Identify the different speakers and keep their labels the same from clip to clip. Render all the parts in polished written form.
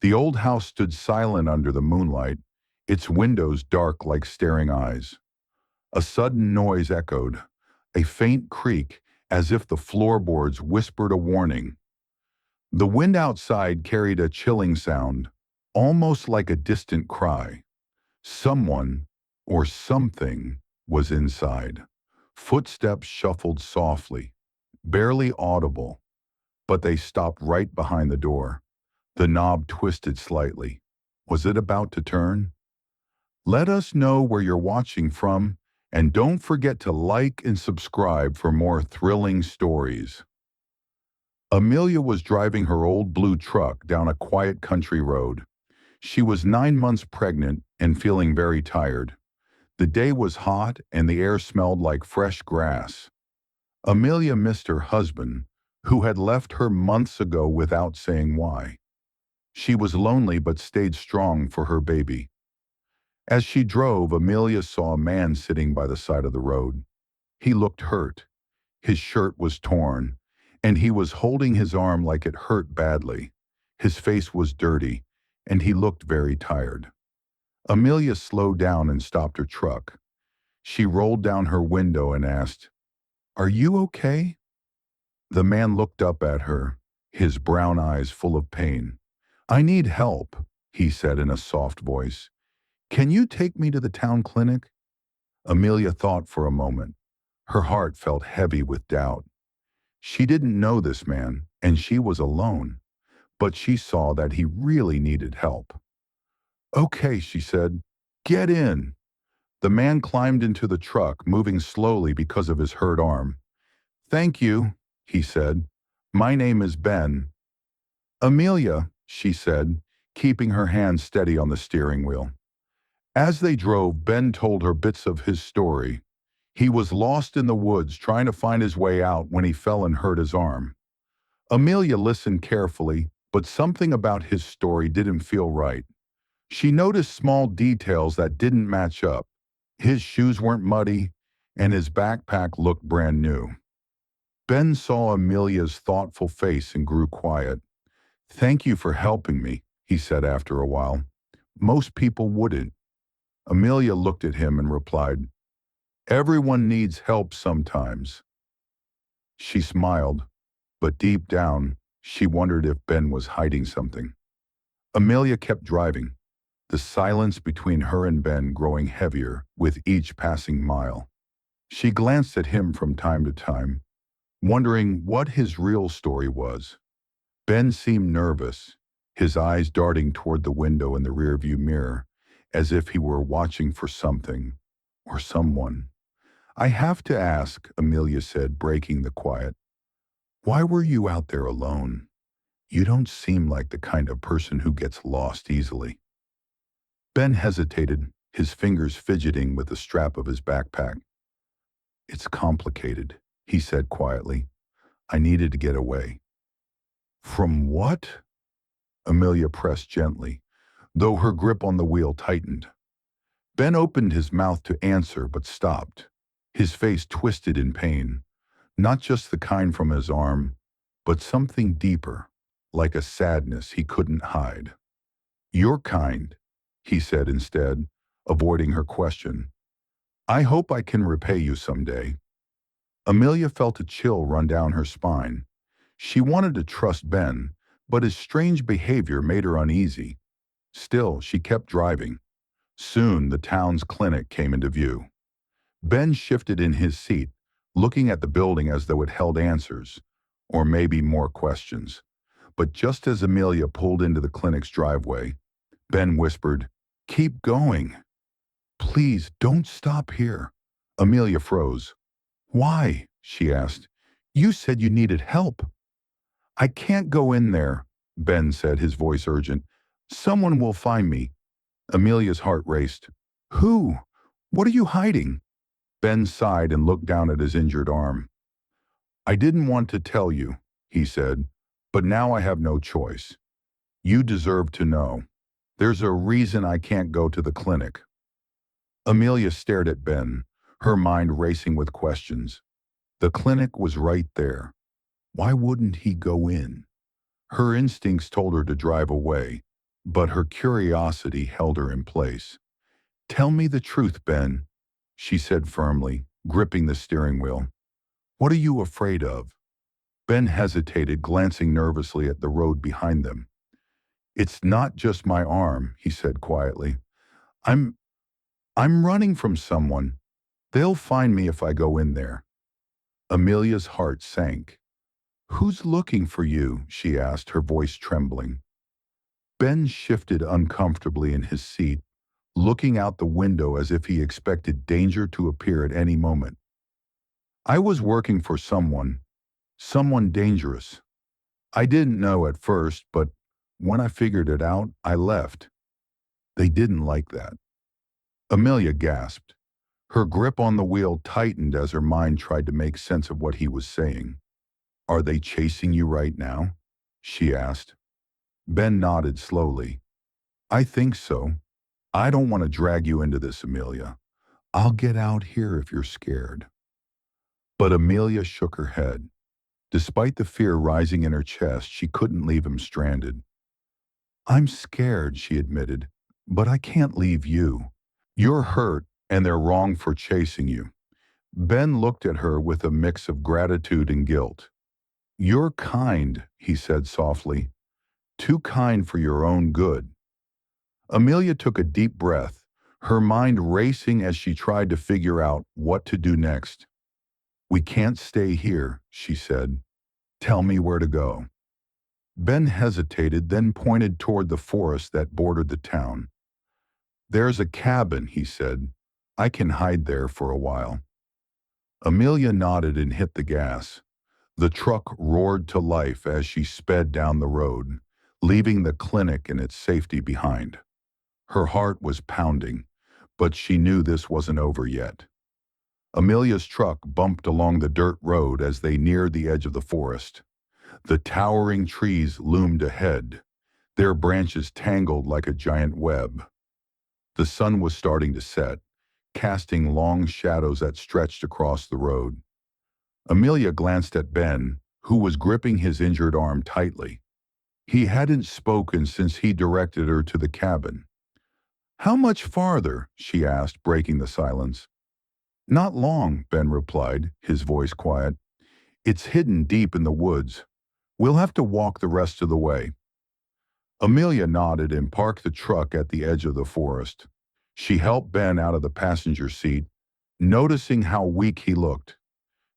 Speaker 1: The old house stood silent under the moonlight, its windows dark like staring eyes. A sudden noise echoed, a faint creak, as if the floorboards whispered a warning. The wind outside carried a chilling sound, almost like a distant cry. Someone, or something, was inside. Footsteps shuffled softly, barely audible, but they stopped right behind the door. The knob twisted slightly. Was it about to turn? Let us know where you're watching from, and don't forget to like and subscribe for more thrilling stories. Amelia was driving her old blue truck down a quiet country road. She was 9 months pregnant and feeling very tired. The day was hot and the air smelled like fresh grass. Amelia missed her husband, who had left her months ago without saying why. She was lonely but stayed strong for her baby. As she drove, Amelia saw a man sitting by the side of the road. He looked hurt. His shirt was torn, and he was holding his arm like it hurt badly. His face was dirty, and he looked very tired. Amelia slowed down and stopped her truck. She rolled down her window and asked, "Are you okay?" The man looked up at her, his brown eyes full of pain. "I need help," he said in a soft voice. "Can you take me to the town clinic?" Amelia thought for a moment. Her heart felt heavy with doubt. She didn't know this man, and she was alone, but she saw that he really needed help. "Okay," she said. "Get in." The man climbed into the truck, moving slowly because of his hurt arm. "Thank you," he said. "My name is Ben." "Amelia," she said, keeping her hand steady on the steering wheel. As they drove, Ben told her bits of his story. He was lost in the woods trying to find his way out when he fell and hurt his arm. Amelia listened carefully, but something about his story didn't feel right. She noticed small details that didn't match up. His shoes weren't muddy, and his backpack looked brand new. Ben saw Amelia's thoughtful face and grew quiet. "Thank you for helping me," he said after a while. "Most people wouldn't." Amelia looked at him and replied, "Everyone needs help sometimes." She smiled, but deep down, she wondered if Ben was hiding something. Amelia kept driving, the silence between her and Ben growing heavier with each passing mile. She glanced at him from time to time, wondering what his real story was. Ben seemed nervous, his eyes darting toward the window in the rearview mirror, as if he were watching for something or someone. "I have to ask," Amelia said, breaking the quiet. "Why were you out there alone? You don't seem like the kind of person who gets lost easily." Ben hesitated, his fingers fidgeting with the strap of his backpack. "It's complicated," he said quietly. "I needed to get away." "From what?" Amelia pressed gently, though her grip on the wheel tightened. Ben opened his mouth to answer but stopped, his face twisted in pain, not just the kind from his arm, but something deeper, like a sadness he couldn't hide. "Your kind," he said instead, avoiding her question. "I hope I can repay you someday." Amelia felt a chill run down her spine. She wanted to trust Ben, but his strange behavior made her uneasy. Still, she kept driving. Soon, the town's clinic came into view. Ben shifted in his seat, looking at the building as though it held answers, or maybe more questions. But just as Amelia pulled into the clinic's driveway, Ben whispered, "Keep going. Please don't stop here." Amelia froze. "Why?" she asked. "You said you needed help." "I can't go in there," Ben said, his voice urgent. "Someone will find me." Amelia's heart raced. "Who? What are you hiding?" Ben sighed and looked down at his injured arm. "I didn't want to tell you," he said, "but now I have no choice. You deserve to know. There's a reason I can't go to the clinic." Amelia stared at Ben, her mind racing with questions. The clinic was right there. Why wouldn't he go in? Her instincts told her to drive away, but her curiosity held her in place. "Tell me the truth, Ben," she said firmly, gripping the steering wheel. "What are you afraid of?" Ben hesitated, glancing nervously at the road behind them. "It's not just my arm," he said quietly. I'm I'm running from someone. They'll find me if I go in there." Amelia's heart sank. "Who's looking for you?" she asked, her voice trembling. Ben shifted uncomfortably in his seat, looking out the window as if he expected danger to appear at any moment. "I was working for someone dangerous. I didn't know at first, but when I figured it out, I left. They didn't like that." Amelia gasped. Her grip on the wheel tightened as her mind tried to make sense of what he was saying. "Are they chasing you right now?" she asked. Ben nodded slowly. "I think so. I don't want to drag you into this, Amelia. I'll get out here if you're scared." But Amelia shook her head. Despite the fear rising in her chest, she couldn't leave him stranded. "I'm scared," she admitted, "but I can't leave you. You're hurt, and they're wrong for chasing you." Ben looked at her with a mix of gratitude and guilt. "You're kind," he said softly. "Too kind for your own good." Amelia took a deep breath, her mind racing as she tried to figure out what to do next. "We can't stay here," she said. "Tell me where to go." Ben hesitated, then pointed toward the forest that bordered the town. "There's a cabin," he said. "I can hide there for a while." Amelia nodded and hit the gas. The truck roared to life as she sped down the road, leaving the clinic and its safety behind. Her heart was pounding, but she knew this wasn't over yet. Amelia's truck bumped along the dirt road as they neared the edge of the forest. The towering trees loomed ahead, their branches tangled like a giant web. The sun was starting to set, casting long shadows that stretched across the road. Amelia glanced at Ben, who was gripping his injured arm tightly. He hadn't spoken since he directed her to the cabin. "How much farther?" she asked, breaking the silence. "Not long," Ben replied, his voice quiet. "It's hidden deep in the woods. We'll have to walk the rest of the way." Amelia nodded and parked the truck at the edge of the forest. She helped Ben out of the passenger seat, noticing how weak he looked.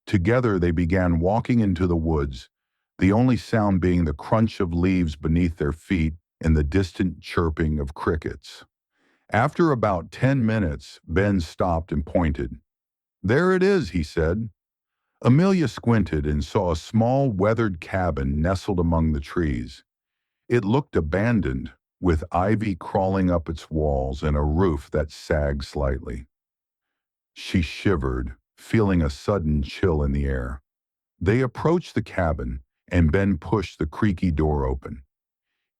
Speaker 1: Together they began walking into the woods, the only sound being the crunch of leaves beneath their feet and the distant chirping of crickets. After about 10 minutes, Ben stopped and pointed. "There it is," he said. Amelia squinted and saw a small, weathered cabin nestled among the trees. It looked abandoned, with ivy crawling up its walls and a roof that sagged slightly. She shivered, feeling a sudden chill in the air. They approached the cabin, and Ben pushed the creaky door open.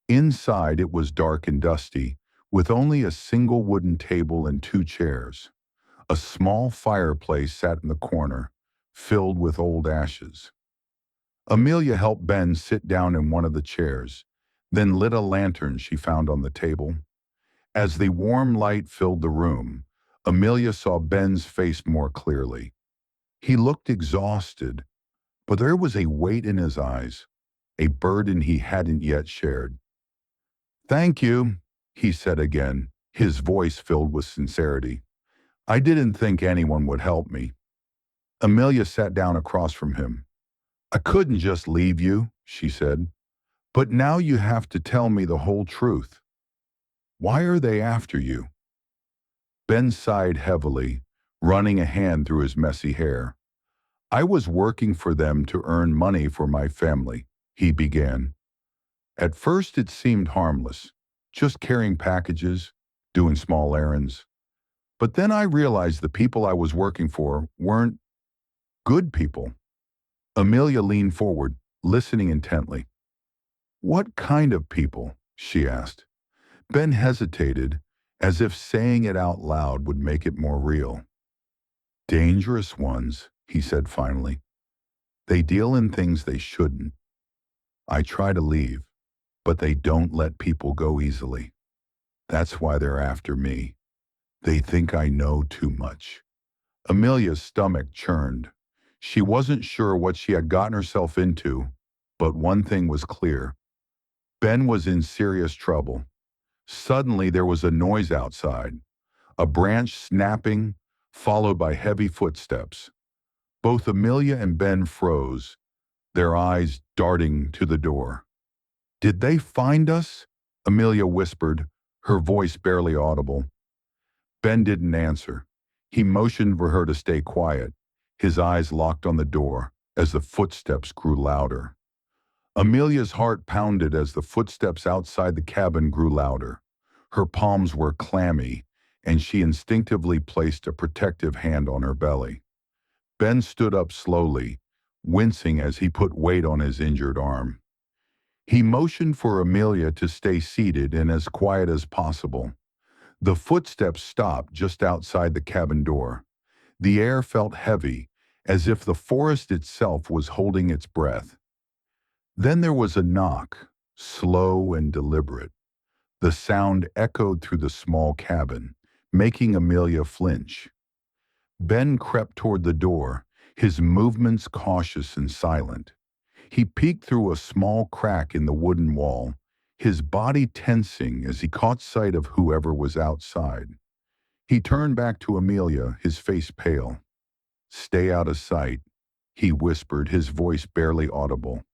Speaker 1: Inside it was dark and dusty, with only a single wooden table and two chairs. A small fireplace sat in the corner, filled with old ashes. Amelia helped Ben sit down in one of the chairs, then lit a lantern she found on the table. As the warm light filled the room, Amelia saw Ben's face more clearly. He looked exhausted, but there was a weight in his eyes, a burden he hadn't yet shared. "Thank you," he said again, his voice filled with sincerity. "I didn't think anyone would help me." Amelia sat down across from him. "I couldn't just leave you," she said. "But now you have to tell me the whole truth. Why are they after you?" Ben sighed heavily, running a hand through his messy hair. "I was working for them to earn money for my family," he began. "At first it seemed harmless, just carrying packages, doing small errands. But then I realized the people I was working for weren't good people." Amelia leaned forward, listening intently. "What kind of people?" she asked. Ben hesitated, as if saying it out loud would make it more real. "Dangerous ones," he said finally. "They deal in things they shouldn't. I try to leave, but they don't let people go easily. That's why they're after me. They think I know too much." Amelia's stomach churned. She wasn't sure what she had gotten herself into, but one thing was clear. Ben was in serious trouble. Suddenly there was a noise outside, a branch snapping, followed by heavy footsteps. Both Amelia and Ben froze, their eyes darting to the door. "Did they find us?" Amelia whispered, her voice barely audible. Ben didn't answer. He motioned for her to stay quiet, his eyes locked on the door as the footsteps grew louder. Amelia's heart pounded as the footsteps outside the cabin grew louder. Her palms were clammy, and she instinctively placed a protective hand on her belly. Ben stood up slowly, wincing as he put weight on his injured arm. He motioned for Amelia to stay seated and as quiet as possible. The footsteps stopped just outside the cabin door. The air felt heavy, as if the forest itself was holding its breath. Then there was a knock, slow and deliberate. The sound echoed through the small cabin, making Amelia flinch. Ben crept toward the door, his movements cautious and silent. He peeked through a small crack in the wooden wall, his body tensing as he caught sight of whoever was outside. He turned back to Amelia, his face pale. "Stay out of sight," he whispered, his voice barely audible.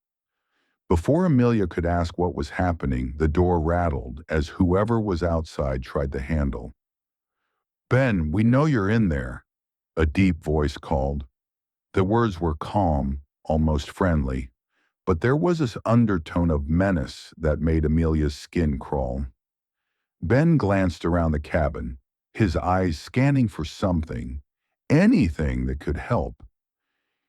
Speaker 1: Before Amelia could ask what was happening, the door rattled as whoever was outside tried the handle. "Ben, we know you're in there," a deep voice called. The words were calm, almost friendly, but there was this undertone of menace that made Amelia's skin crawl. Ben glanced around the cabin, his eyes scanning for something, anything that could help.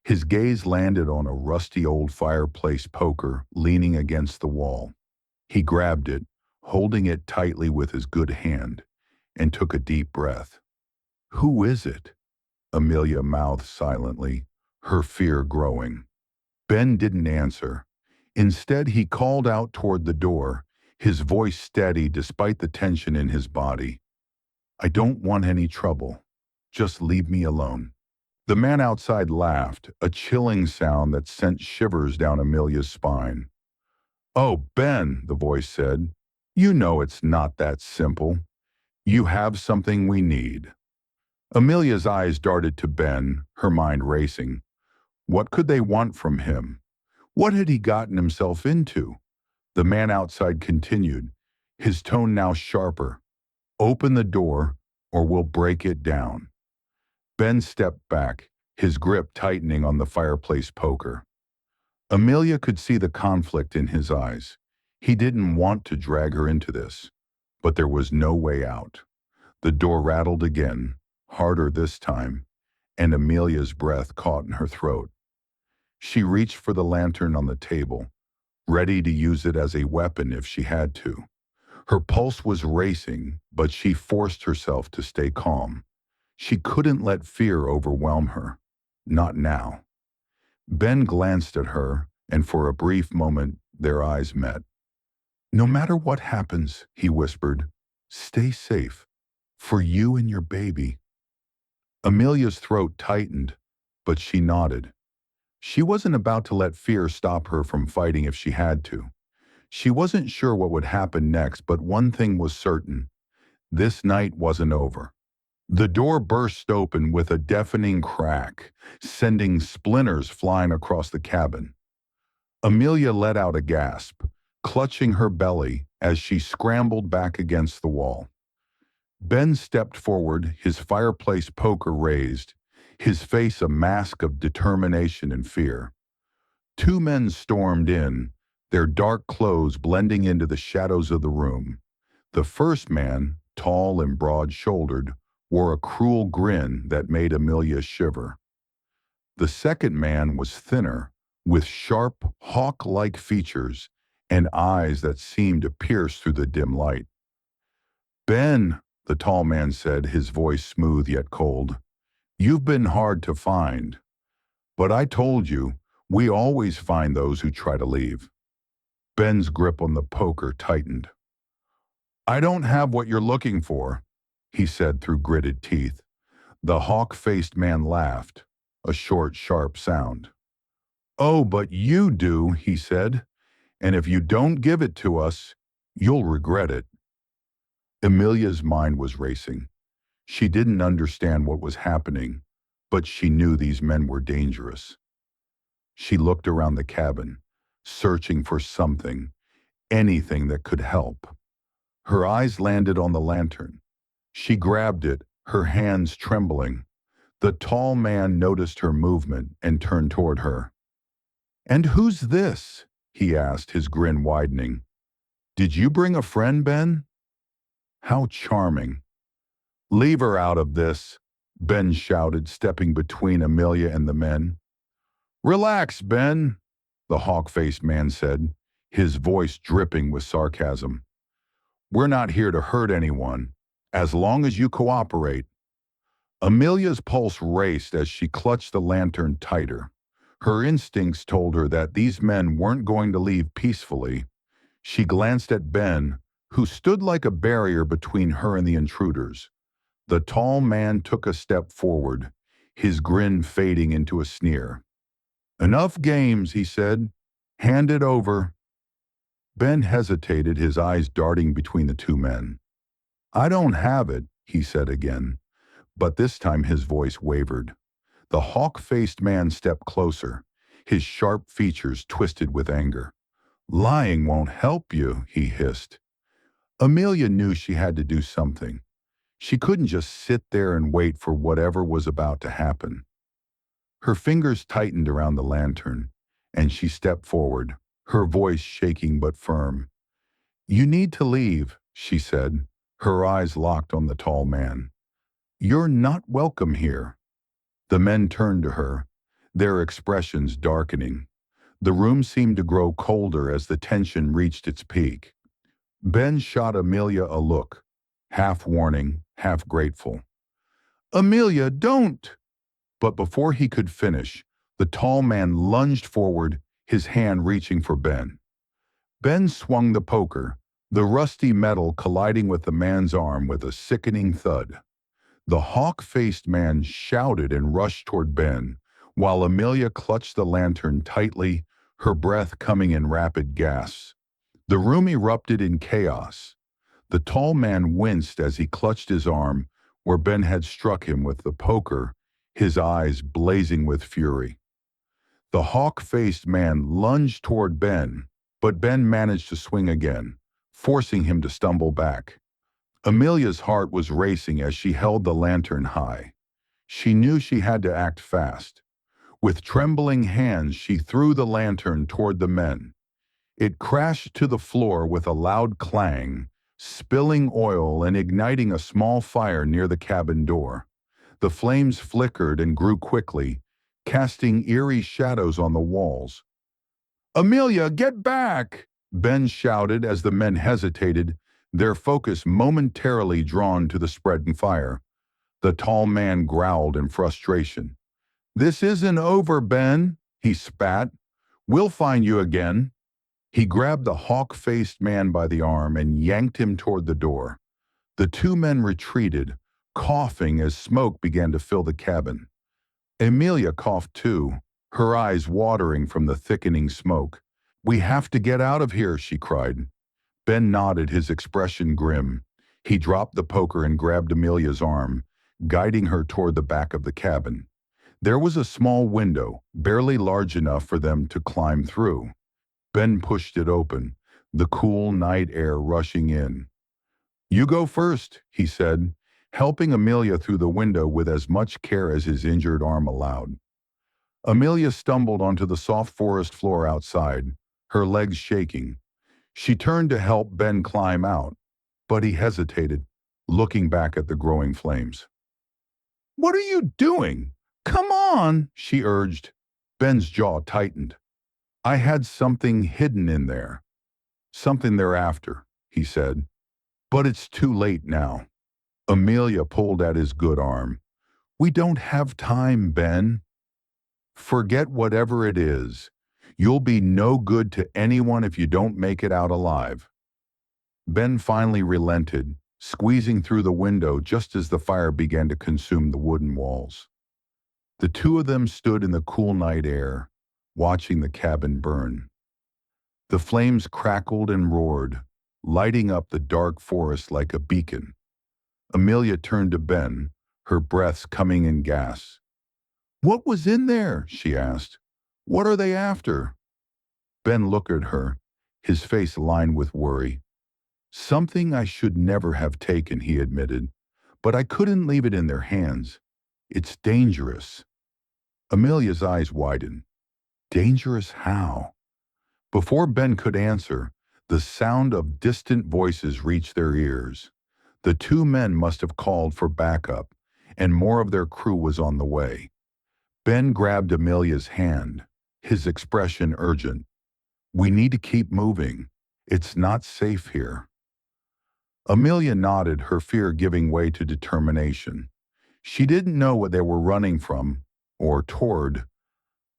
Speaker 1: His gaze landed on a rusty old fireplace poker leaning against the wall. He grabbed it, holding it tightly with his good hand, and took a deep breath. "Who is it?" Amelia mouthed silently, her fear growing. Ben didn't answer. Instead, he called out toward the door, his voice steady despite the tension in his body. "I don't want any trouble. Just leave me alone." The man outside laughed, a chilling sound that sent shivers down Amelia's spine. "Oh, Ben," the voice said, "you know it's not that simple. You have something we need." Amelia's eyes darted to Ben, her mind racing. What could they want from him? What had he gotten himself into? The man outside continued, his tone now sharper. "Open the door, or we'll break it down." Ben stepped back, his grip tightening on the fireplace poker. Amelia could see the conflict in his eyes. He didn't want to drag her into this, but there was no way out. The door rattled again, harder this time, and Amelia's breath caught in her throat. She reached for the lantern on the table, ready to use it as a weapon if she had to. Her pulse was racing, but she forced herself to stay calm. She couldn't let fear overwhelm her. Not now. Ben glanced at her, and for a brief moment, their eyes met. "No matter what happens," he whispered, "stay safe. For you and your baby." Amelia's throat tightened, but she nodded. She wasn't about to let fear stop her from fighting if she had to. She wasn't sure what would happen next, but one thing was certain. This night wasn't over. The door burst open with a deafening crack, sending splinters flying across the cabin. Amelia let out a gasp, clutching her belly as she scrambled back against the wall. Ben stepped forward, his fireplace poker raised, his face a mask of determination and fear. Two men stormed in, their dark clothes blending into the shadows of the room. The first man, tall and broad-shouldered, wore a cruel grin that made Amelia shiver. The second man was thinner, with sharp, hawk-like features and eyes that seemed to pierce through the dim light. "Ben," the tall man said, his voice smooth yet cold, "you've been hard to find. But I told you, we always find those who try to leave." Ben's grip on the poker tightened. "I don't have what you're looking for," he said through gritted teeth. The hawk-faced man laughed, a short, sharp sound. "Oh, but you do," he said, "and if you don't give it to us, you'll regret it." Amelia's mind was racing. She didn't understand what was happening, but she knew these men were dangerous. She looked around the cabin, searching for something, anything that could help. Her eyes landed on the lantern. She grabbed it, her hands trembling. The tall man noticed her movement and turned toward her. "And who's this?" he asked, his grin widening. "Did you bring a friend, Ben?" "How charming." "Leave her out of this," Ben shouted, stepping between Amelia and the men. "Relax, Ben," the hawk-faced man said, his voice dripping with sarcasm. "We're not here to hurt anyone, as long as you cooperate." Amelia's pulse raced as she clutched the lantern tighter. Her instincts told her that these men weren't going to leave peacefully. She glanced at Ben, who stood like a barrier between her and the intruders. The tall man took a step forward, his grin fading into a sneer. "Enough games," he said. "Hand it over." Ben hesitated, his eyes darting between the two men. "I don't have it," he said again, but this time his voice wavered. The hawk-faced man stepped closer, his sharp features twisted with anger. "Lying won't help you," he hissed. Amelia knew she had to do something. She couldn't just sit there and wait for whatever was about to happen. Her fingers tightened around the lantern, and she stepped forward, her voice shaking but firm. "You need to leave," she said, her eyes locked on the tall man. "You're not welcome here." The men turned to her, their expressions darkening. The room seemed to grow colder as the tension reached its peak. Ben shot Amelia a look, half warning, half grateful. "Amelia, don't!" But before he could finish, the tall man lunged forward, his hand reaching for Ben. Ben swung the poker, the rusty metal colliding with the man's arm with a sickening thud. The hawk-faced man shouted and rushed toward Ben, while Amelia clutched the lantern tightly, her breath coming in rapid gasps. The room erupted in chaos. The tall man winced as he clutched his arm where Ben had struck him with the poker, his eyes blazing with fury. The hawk-faced man lunged toward Ben, but Ben managed to swing again, forcing him to stumble back. Amelia's heart was racing as she held the lantern high. She knew she had to act fast. With trembling hands, she threw the lantern toward the men. It crashed to the floor with a loud clang, spilling oil and igniting a small fire near the cabin door. The flames flickered and grew quickly, casting eerie shadows on the walls. "Amelia, get back!" Ben shouted as the men hesitated, their focus momentarily drawn to the spreading fire. The tall man growled in frustration. "This isn't over, Ben," he spat. "We'll find you again." He grabbed the hawk-faced man by the arm and yanked him toward the door. The two men retreated, coughing as smoke began to fill the cabin. Amelia coughed too, her eyes watering from the thickening smoke. "We have to get out of here," she cried. Ben nodded, his expression grim. He dropped the poker and grabbed Amelia's arm, guiding her toward the back of the cabin. There was a small window, barely large enough for them to climb through. Ben pushed it open, the cool night air rushing in. "You go first," he said, helping Amelia through the window with as much care as his injured arm allowed. Amelia stumbled onto the soft forest floor outside, her legs shaking. She turned to help Ben climb out, but he hesitated, looking back at the growing flames. "What are you doing? Come on," she urged. Ben's jaw tightened. "I had something hidden in there. Something they're after," he said. "But it's too late now." Amelia pulled at his good arm. "We don't have time, Ben." "Forget whatever it is. You'll be no good to anyone if you don't make it out alive. Ben finally relented, squeezing through the window just as the fire began to consume the wooden walls. The two of them stood in the cool night air, watching the cabin burn. The flames crackled and roared, lighting up the dark forest like a beacon. Amelia turned to Ben, her breaths coming in gasps. "What was in there?" she asked. "What are they after?" Ben looked at her, his face lined with worry. "Something I should never have taken," he admitted, "but I couldn't leave it in their hands. It's dangerous." Amelia's eyes widened. Dangerous how? Before Ben could answer, the sound of distant voices reached their ears. The two men must have called for backup, and more of their crew was on the way. Ben grabbed Amelia's hand, his expression urgent. "We need to keep moving. It's not safe here." Amelia nodded, her fear giving way to determination. She didn't know what they were running from, or toward,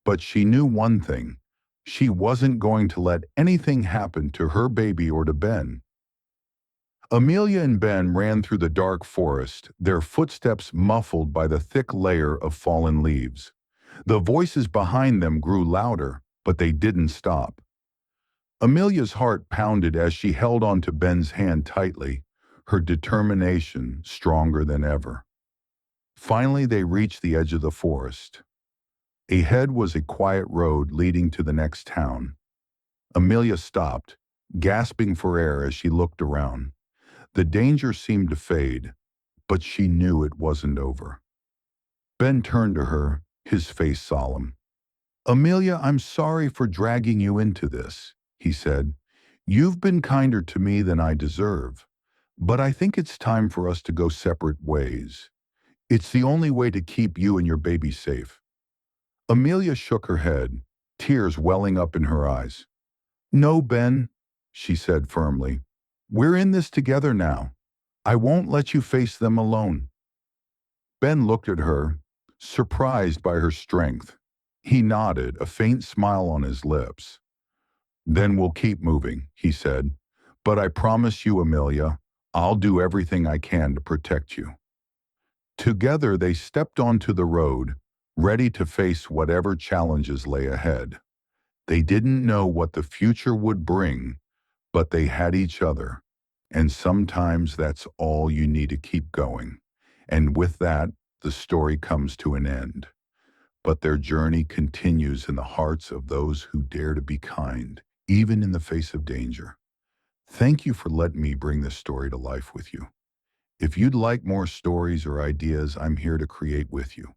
Speaker 1: but she knew one thing. She wasn't going to let anything happen to her baby or to Ben. Amelia and Ben ran through the dark forest, their footsteps muffled by the thick layer of fallen leaves. The voices behind them grew louder, but they didn't stop. Amelia's heart pounded as she held onto Ben's hand tightly, her determination stronger than ever. Finally, they reached the edge of the forest. Ahead was a quiet road leading to the next town. Amelia stopped, gasping for air as she looked around. The danger seemed to fade, but she knew it wasn't over. Ben turned to her, his face solemn. "Amelia, I'm sorry for dragging you into this," he said. "You've been kinder to me than I deserve, but I think it's time for us to go separate ways. It's the only way to keep you and your baby safe." Amelia shook her head, tears welling up in her eyes. "No, Ben," she said firmly. "We're in this together now. I won't let you face them alone." Ben looked at her, surprised by her strength. He nodded, a faint smile on his lips. "Then we'll keep moving," he said. "But I promise you, Amelia, I'll do everything I can to protect you." Together they stepped onto the road, ready to face whatever challenges lay ahead. They didn't know what the future would bring, but they had each other. And sometimes that's all you need to keep going. And with that, the story comes to an end. But their journey continues in the hearts of those who dare to be kind, even in the face of danger. Thank you for letting me bring this story to life with you. If you'd like more stories or ideas, I'm here to create with you.